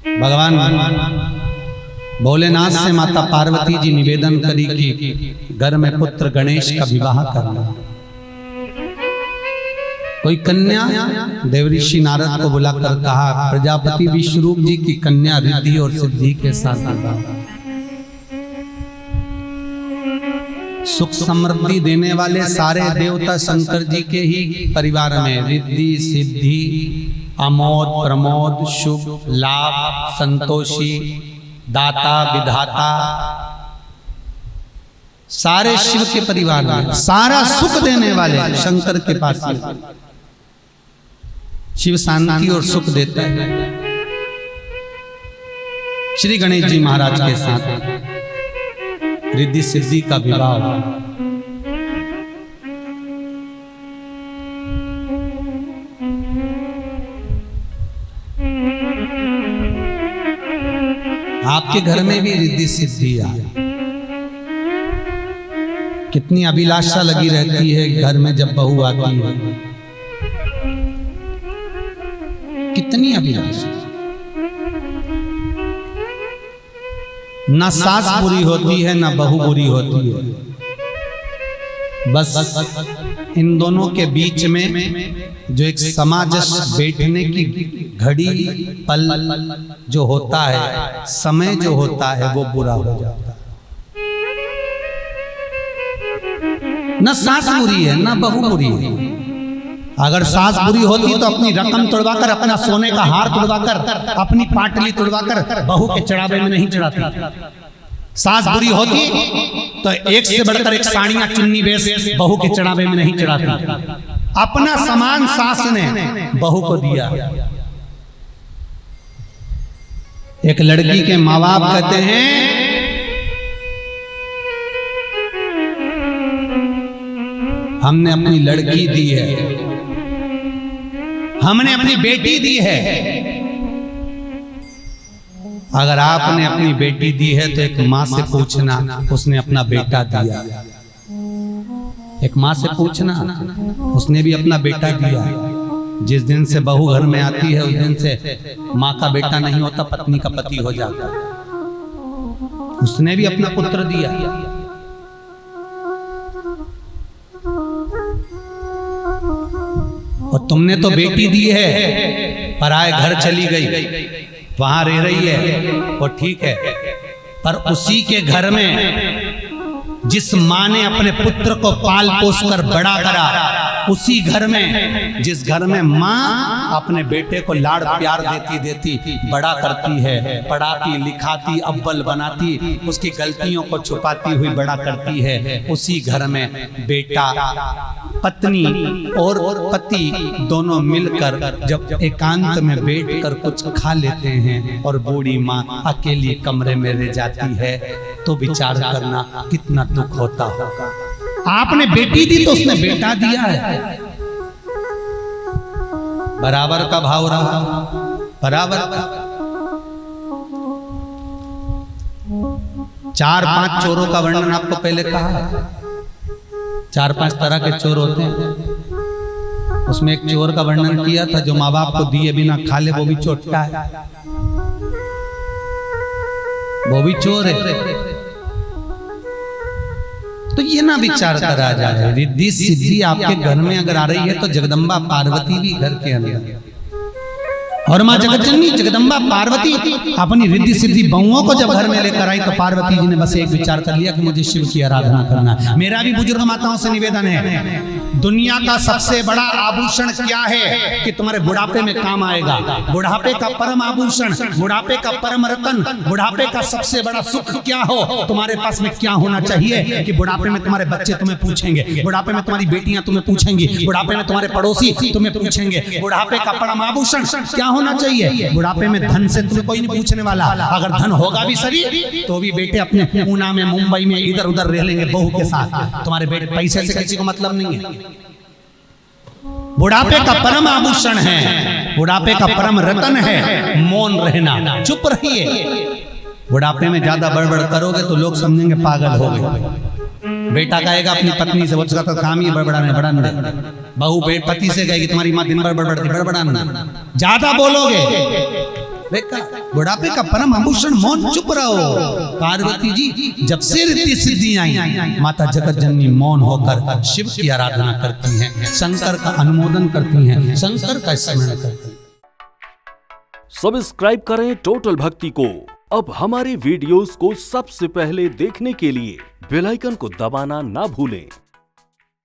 भगवान भोलेनाथ से माता पार्वती जी निवेदन करी कि घर में पुत्र गणेश का विवाह करना। कोई कन्या देवऋषि नारद को बुलाकर कहा, प्रजापति विश्वरूप जी की कन्या रिद्धि और सिद्धि के साथ विवाह। सुख समृद्धि देने वाले सारे देवता शंकर जी के ही परिवार में रिद्धि सिद्धि अमोद प्रमोद शुभ लाभ संतोषी दाता विधाता सारे शिव के परिवार में सारा सुख देने वाले शंकर के पास शिव शांति और सुख देता है। श्री गणेश जी महाराज के साथ रिद्धि सिद्धि का विवाह हुआ। आपके घर में भी रिद्धि सिद्धि आए। कितनी अभिलाषा लगी रहती है घर में जब बहू आती है, कितनी अभिलाषा। ना सास बुरी होती है ना बहू बुरी होती है, बस इन दोनों के बीच में जो एक समाजस बैठने की घड़ी पल जो होता है, समय जो होता है, वो बुरा हो जाता है। ना सास बुरी है ना बहू बुरी है। अगर सास बुरी होती तो अपनी रकम तोड़वाकर, अपना सोने का हार तोड़वाकर, अपनी पाटली तोड़वाकर बहू के चढ़ावे में नहीं चढ़ाती। सास बुरी होती तो एक से बढ़कर एक साड़ियां चुन्नी बेस बहू के चढ़ावे में नहीं चढ़ाती। अपना सामान सास ने बहू को दिया। एक लड़की के माँ बाप कहते हैं हमने अपनी लड़की दी है, हमने अपनी बेटी दी है। अगर आपने अपनी बेटी दी है तो एक माँ से पूछना उसने अपना बेटा दिया। एक माँ से पूछना उसने भी अपना बेटा दिया। जिस दिन से बहू घर में आती है उस दिन से माँ का बेटा नहीं होता, पत्नी का पति हो जाता। उसने भी अपना पुत्र दिया। और तुमने तो बेटी दी है, पराए घर चली गई, वहां रह रही है, वो ठीक है, पर उसी के घर में जिस माँ ने अपने पुत्र को पाल पोस कर बड़ा करा, उसी घर में जिस घर में माँ अपने बेटे को लाड़ प्यार देती बड़ा करती है, पढ़ाती लिखाती अव्वल बनाती, उसकी गलतियों को छुपाती हुई बड़ा करती है, उसी घर में बेटा पत्नी और पति दोनों मिलकर जब एकांत में बैठकर कुछ खा लेते हैं और बूढ़ी माँ अकेली कमरे में रह जाती है, तो विचार करना कितना दुख होता होगा। आपने बेटी दी तो उसने बेटा दिया है। बराबर का भाव रहा, बराबर का। 4-5 चोरों का वर्णन आपको पहले कहा है। 4-5 तरह के चोर होते हैं। उसमें एक चोर का वर्णन किया था जो माँ बाप को दिए बिना खा ले, वो भी चोट्टा है, वो भी चोर है। तो ये ना विचार करा जाए। रिद्धि सिद्धि आपके घर में अगर आ रही है तो जगदम्बा पार्वती भी घर के अंदर, और माँ जगतजननी जगदम्बा पार्वती अपनी रिद्धि सिद्धि बहुओं को जब घर में लेकर आई तो पार्वती जी ने बस एक विचार कर लिया कि मुझे शिव की आराधना करना है। मेरा भी बुजुर्ग माताओं से निवेदन है, दुनिया का सबसे बड़ा आभूषण क्या है कि तुम्हारे बुढ़ापे में काम आएगा? बुढ़ापे का परम आभूषण, बुढ़ापे का परम रतन, बुढ़ापे का सबसे बड़ा सुख क्या हो? तुम्हारे पास में क्या होना चाहिए कि बुढ़ापे में तुम्हारे बच्चे तुम्हें पूछेंगे, बुढ़ापे में तुम्हारी बेटियां तुम्हें पूछेंगी, बुढ़ापे में तुम्हारे पड़ोसी तुम्हें पूछेंगे। बुढ़ापे का परम आभूषण क्या होना चाहिए? बुढ़ापे में धन से तुम्हें कोई नहीं पूछने वाला। अगर धन होगा भी सही तो भी बेटे अपने पूना में मुंबई में इधर उधर रह लेंगे बहू के साथ। तुम्हारे बेटे पैसे से किसी को मतलब नहीं है। बुढ़ापे का परम आभूषण है, बुढ़ापे का परम रतन है मौन रहना, चुप रहिए। बुढ़ापे में ज्यादा बड़बड़ करोगे तो लोग समझेंगे पागल हो गए। बेटा कहेगा अपनी पत्नी से, उसका तो काम ही बड़बड़ाने बड़ाने। बहू पति से कहेगी तुम्हारी माँ दिन भर बड़बड़ती बड़बड़ाना। ज्यादा बोलोगे बुढ़ापे का परम आभूषण मौन, चुप रहो। पार्वती जी जब से रिद्धि सिद्धि आई, माता जगत जननी मौन होकर शिव की आराधना करती हैं, शंकर का अनुमोदन करती हैं, शंकर का स्मरण करती हैं। सब्सक्राइब करें टोटल भक्ति को। अब हमारे वीडियोस को सबसे पहले देखने के लिए बेल आइकन को दबाना ना भूलें।